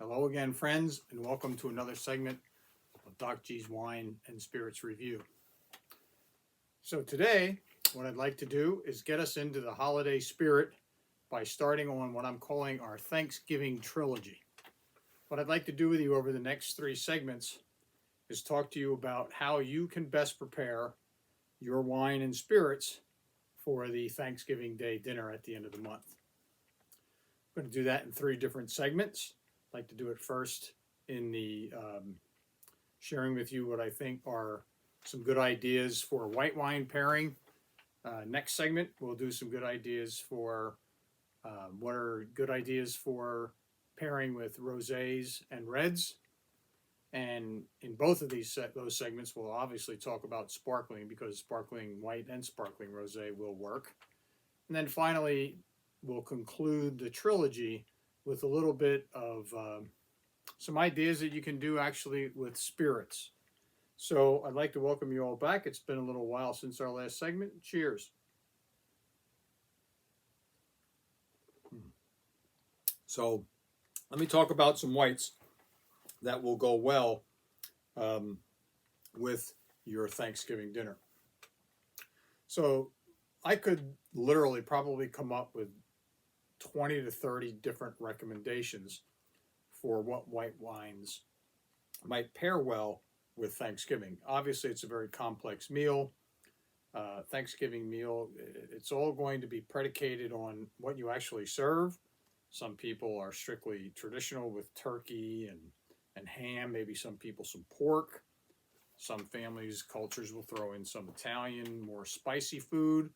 Hello again, friends, and welcome to another segment of Doc G's Wine and Spirits Review. So today, what I'd like to do is get us into the holiday spirit by starting on what I'm calling our Thanksgiving trilogy. What I'd like to do with you over the next three segments is talk to you about how you can best prepare your wine and spirits for the Thanksgiving Day dinner at the end of the month. I'm going to do that in three different segments. I'd like to do it first in the sharing with you what I think are some good ideas for white wine pairing. Next segment, we'll do some good ideas for what are good ideas for pairing with rosés and reds. And in both of those segments, we'll obviously talk about sparkling because sparkling white and sparkling rosé will work. And then finally, we'll conclude the trilogy with a little bit of some ideas that you can do actually with spirits. So I'd like to welcome you all back. It's been a little while since our last segment. Cheers. So let me talk about some whites that will go well with your Thanksgiving dinner. So I could literally probably come up with 20 to 30 different recommendations for what white wines might pair well with Thanksgiving. Obviously, it's a very complex meal. Thanksgiving meal, it's all going to be predicated on what you actually serve. Some people are strictly traditional with turkey and ham, maybe some people some pork. Some families, cultures will throw in some Italian, more spicy food.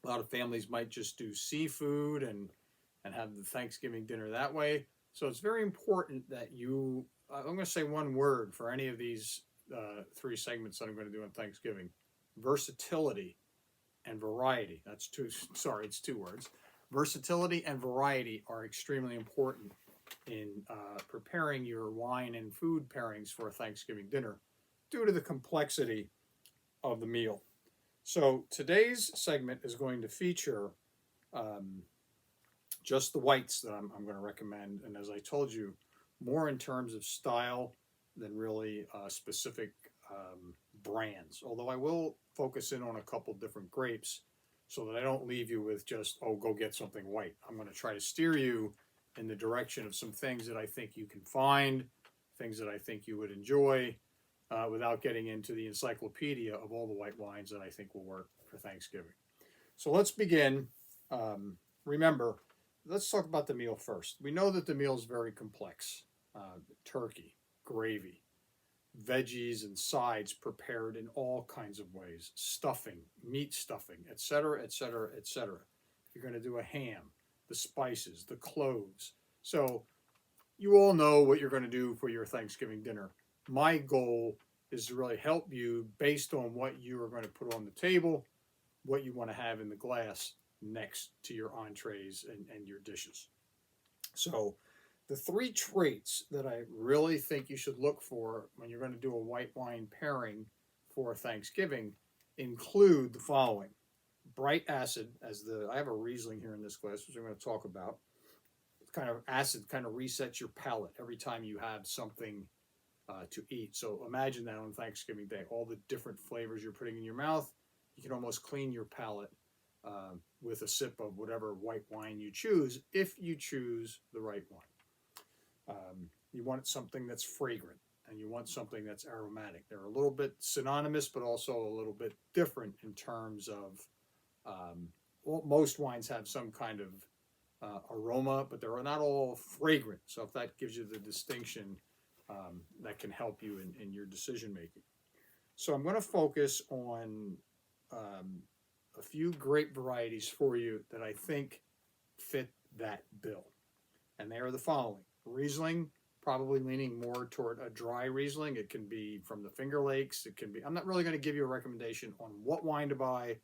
A lot of families might just do seafood and have the Thanksgiving dinner that way. So it's very important that you, I'm going to say one word for any of these three segments that I'm going to do on Thanksgiving: versatility and variety. That's two, sorry, it's two words. Versatility and variety are extremely important in preparing your wine and food pairings for a Thanksgiving dinner due to the complexity of the meal. So today's segment is going to feature just the whites that I'm going to recommend. And as I told you, more in terms of style than really specific brands. Although I will focus in on a couple different grapes so that I don't leave you with just, oh, go get something white. I'm going to try to steer you in the direction of some things that I think you can find, things that I think you would enjoy, without getting into the encyclopedia of all the white wines that I think will work for Thanksgiving. So let's begin. Remember, let's talk about the meal first. We know that the meal is very complex. Turkey, gravy, veggies and sides prepared in all kinds of ways, stuffing, meat stuffing, etc., etc., etc. You're going to do a ham, the spices, the cloves. So you all know what you're going to do for your Thanksgiving dinner. My goal is to really help you based on what you are going to put on the table, what you want to have in the glass next to your entrees and your dishes. So the three traits that I really think you should look for when you're going to do a white wine pairing for Thanksgiving include the following. Bright acid, I have a Riesling here in this glass, which I'm going to talk about. Kind of acid kind of resets your palate every time you have something to eat. So imagine that on Thanksgiving Day, all the different flavors you're putting in your mouth, you can almost clean your palate with a sip of whatever white wine you choose, if you choose the right one. You want something that's fragrant and you want something that's aromatic. They're a little bit synonymous, but also a little bit different in terms of, well, most wines have some kind of aroma, but they're not all fragrant. So if that gives you the distinction, that can help you in your decision making. So I'm going to focus on a few grape varieties for you that I think fit that bill. And they are the following. Riesling, probably leaning more toward a dry Riesling. It can be from the Finger Lakes. It can be, I'm not really going to give you a recommendation on what wine to buy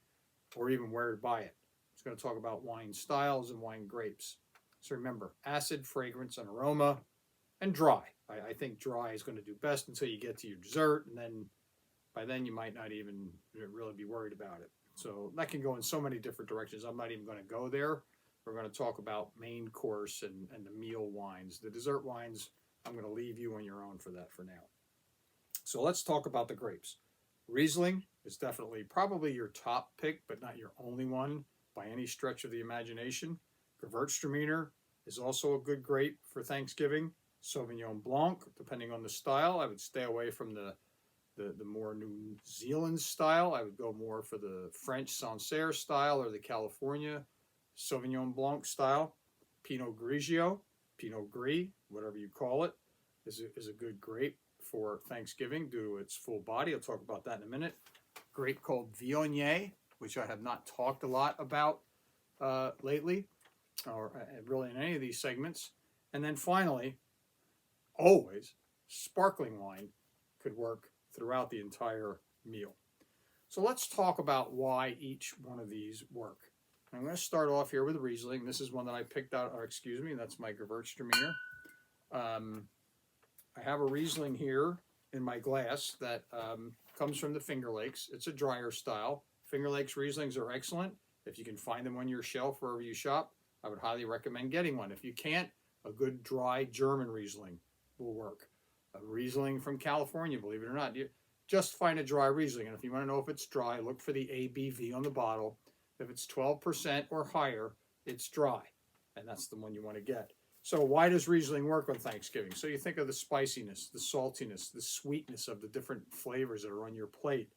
or even where to buy it. It's going to talk about wine styles and wine grapes. So remember, acid, fragrance, and aroma, and dry. I think dry is going to do best until you get to your dessert, and then by then you might not even really be worried about it. So that can go in so many different directions. I'm not even going to go there. we're going to talk about main course and the meal wines. The dessert wines, I'm going to leave you on your own for that for now. So let's talk about the grapes. Riesling is definitely probably your top pick, but not your only one by any stretch of the imagination. Gewürztraminer is also a good grape for Thanksgiving. Sauvignon Blanc, depending on the style, I would stay away from the more New Zealand style. I would go more for the French Sancerre style or the California Sauvignon Blanc style. Pinot Grigio, Pinot Gris, whatever you call it, is a good grape for Thanksgiving due to its full body. I'll talk about that in a minute. Grape called Viognier, which I have not talked a lot about lately, or really in any of these segments. And then finally, always, sparkling wine could work throughout the entire meal. So let's talk about why each one of these work. I'm going to start off here with Riesling. This is one that I picked out, or excuse me, that's my Gewürztraminer. I have a Riesling here in my glass that comes from the Finger Lakes. It's a drier style. Finger Lakes Rieslings are excellent. If you can find them on your shelf wherever you shop, I would highly recommend getting one. If you can't, a good dry German Riesling will work. A Riesling from California, believe it or not. You just find a dry Riesling, and if you want to know if it's dry, look for the ABV on the bottle. If it's 12% or higher, it's dry, and that's the one you want to get. So why does Riesling work on Thanksgiving? So you think of the spiciness, the saltiness, the sweetness of the different flavors that are on your plate.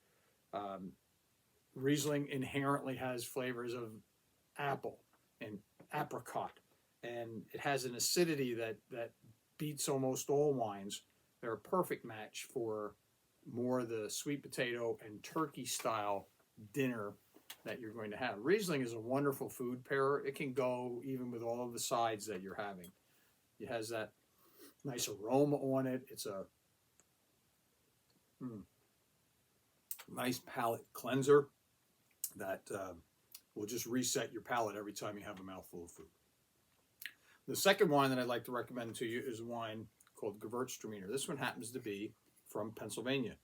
Riesling inherently has flavors of apple and apricot, and it has an acidity that beats almost all wines. They're a perfect match for more the sweet potato and turkey style dinner that you're going to have. Riesling is a wonderful food pairer. It can go even with all of the sides that you're having. It has that nice aroma on it. It's a nice palate cleanser that will just reset your palate every time you have a mouthful of food. The second wine that I'd like to recommend to you is a wine called Gewürztraminer. This one happens to be from Pennsylvania,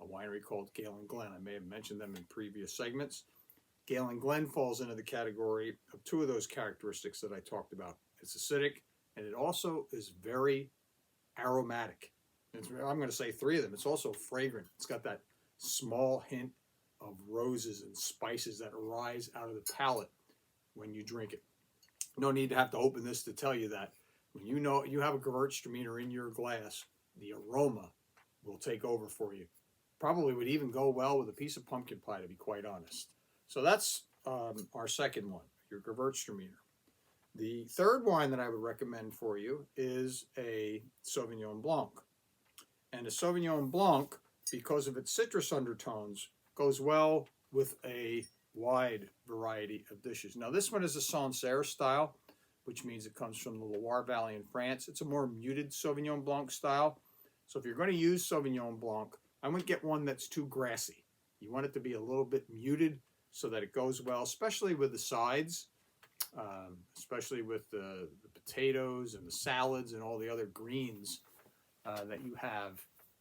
a winery called Galen Glen. I may have mentioned them in previous segments. Galen Glen falls into the category of two of those characteristics that I talked about. It's acidic, and it also is very aromatic. I'm going to say three of them. It's also fragrant. It's got that small hint of roses and spices that rise out of the palate when you drink it. No need to have to open this to tell you that. When you know you have a Gewürztraminer in your glass, the aroma will take over for you. Probably would even go well with a piece of pumpkin pie, to be quite honest. So that's our second one, your Gewürztraminer. The third wine that I would recommend for you is a Sauvignon Blanc. And a Sauvignon Blanc, because of its citrus undertones, goes well with a wide variety of dishes. Now this one is a Sancerre style, which means it comes from the Loire Valley in France. It's a more muted Sauvignon Blanc style. So if you're going to use Sauvignon Blanc, I wouldn't get one that's too grassy. You want it to be a little bit muted so that it goes well, especially with the sides, especially with the potatoes and the salads and all the other greens that you have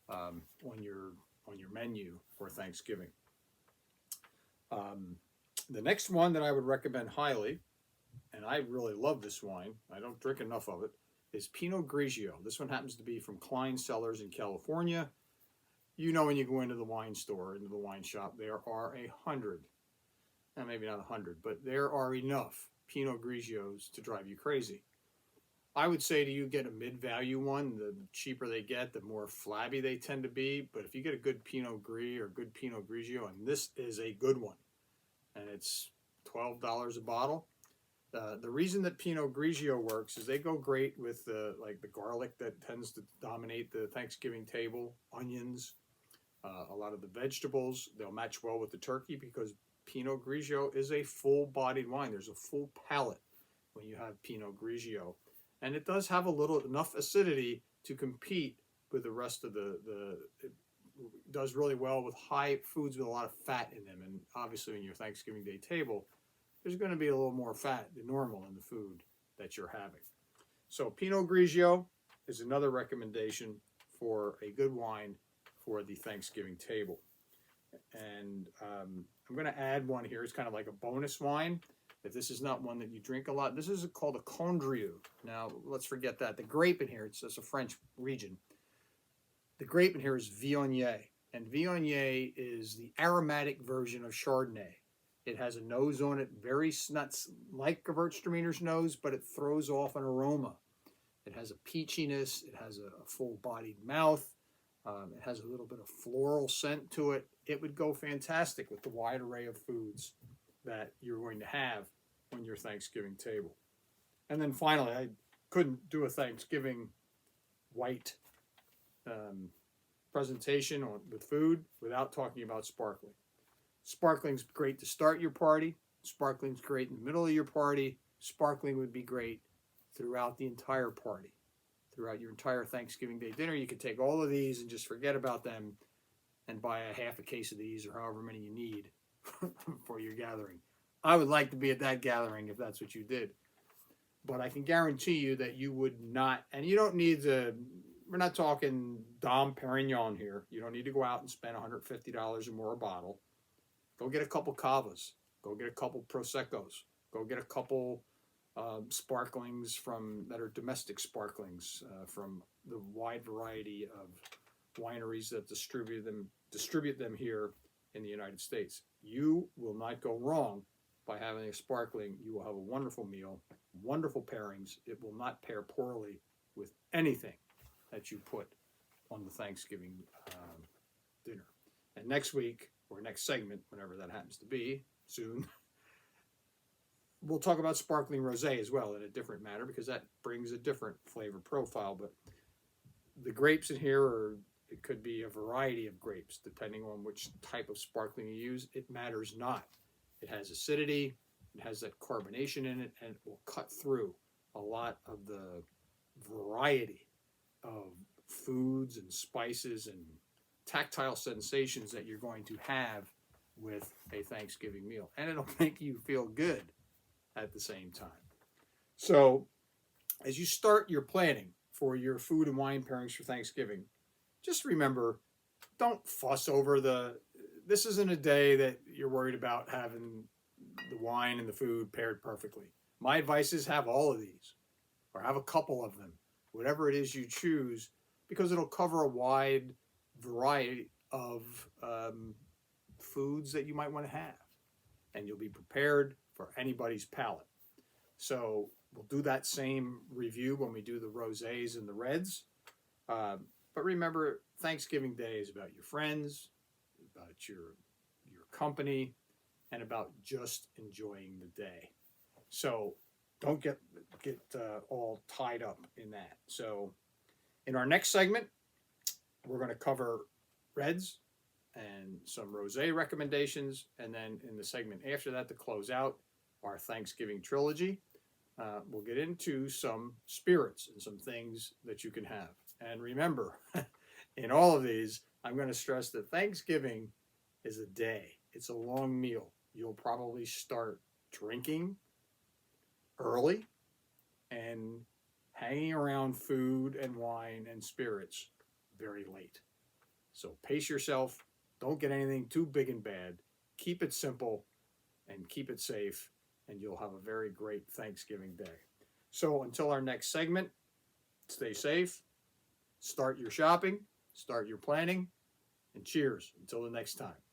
on your menu for Thanksgiving. The next one that I would recommend highly, and I really love this wine, I don't drink enough of it, is Pinot Grigio. This one happens to be from Klein Cellars in California. You know, when you go into the wine store, into the wine shop, there are 100, and maybe not 100, but there are enough Pinot Grigios to drive you crazy. I would say to you, get a mid-value one. The cheaper they get, the more flabby they tend to be. But if you get a good Pinot Gris or good Pinot Grigio, and this is a good one, and it's $12 a bottle. The reason that Pinot Grigio works is they go great with like the garlic that tends to dominate the Thanksgiving table, onions, a lot of the vegetables. They'll match well with the turkey because Pinot Grigio is a full-bodied wine. There's a full palate when you have Pinot Grigio. And it does have enough acidity to compete with the rest of it does really well with high foods with a lot of fat in them. And obviously on your Thanksgiving Day table, there's going to be a little more fat than normal in the food that you're having. So Pinot Grigio is another recommendation for a good wine for the Thanksgiving table. And I'm going to add one here. It's kind of like a bonus wine. If this is not one that you drink a lot, this is called a Condrieu. Now, let's forget that. The grape in here, it's just a French region. The grape in here is Viognier. And Viognier is the aromatic version of Chardonnay. It has a nose on it, very nuts, like Gewürztraminer's nose, but it throws off an aroma. It has a peachiness. It has a full-bodied mouth. It has a little bit of floral scent to it. It would go fantastic with the wide array of foods that you're going to have on your Thanksgiving table. And then finally, I couldn't do a Thanksgiving white presentation with food without talking about sparkling. Sparkling's great to start your party. Sparkling's great in the middle of your party. Sparkling would be great throughout the entire party. Throughout your entire Thanksgiving Day dinner, you could take all of these and just forget about them and buy a half a case of these or however many you need for your gathering. I would like to be at that gathering if that's what you did. But I can guarantee you that you would not, and you don't need to, we're not talking Dom Perignon here. You don't need to go out and spend $150 or more a bottle. Go get a couple Cavas. Go get a couple Proseccos. Go get a couple sparklings that are domestic sparklings from the wide variety of wineries that distribute them here in the United States. You will not go wrong by having a sparkling. You will have a wonderful meal, wonderful pairings. It will not pair poorly with anything that you put on the Thanksgiving dinner. And next week, or next segment, whenever that happens to be, soon, we'll talk about sparkling rosé as well in a different manner because that brings a different flavor profile. But the grapes in here it could be a variety of grapes depending on which type of sparkling you use. It matters not. It has acidity, it has that carbonation in it, and it will cut through a lot of the variety of foods and spices and tactile sensations that you're going to have with a Thanksgiving meal. And it'll make you feel good at the same time. So as you start your planning for your food and wine pairings for Thanksgiving, just remember, don't fuss over this isn't a day that you're worried about having the wine and the food paired perfectly. My advice is have all of these, or have a couple of them, whatever it is you choose, because it'll cover a wide variety of foods that you might want to have. And you'll be prepared for anybody's palate. So we'll do that same review when we do the rosés and the reds. But remember, Thanksgiving Day is about your friends, about your company, and about just enjoying the day. So don't get all tied up in that. So in our next segment, we're going to cover reds and some rosé recommendations. And then in the segment after that, to close out our Thanksgiving trilogy, we'll get into some spirits and some things that you can have. And remember, in all of these, I'm going to stress that Thanksgiving is a day. It's a long meal. You'll probably start drinking early and hanging around food and wine and spirits very late. So pace yourself. Don't get anything too big and bad. Keep it simple and keep it safe, and you'll have a very great Thanksgiving day. So until our next segment, stay safe, start your shopping, start your planning, and cheers until the next time.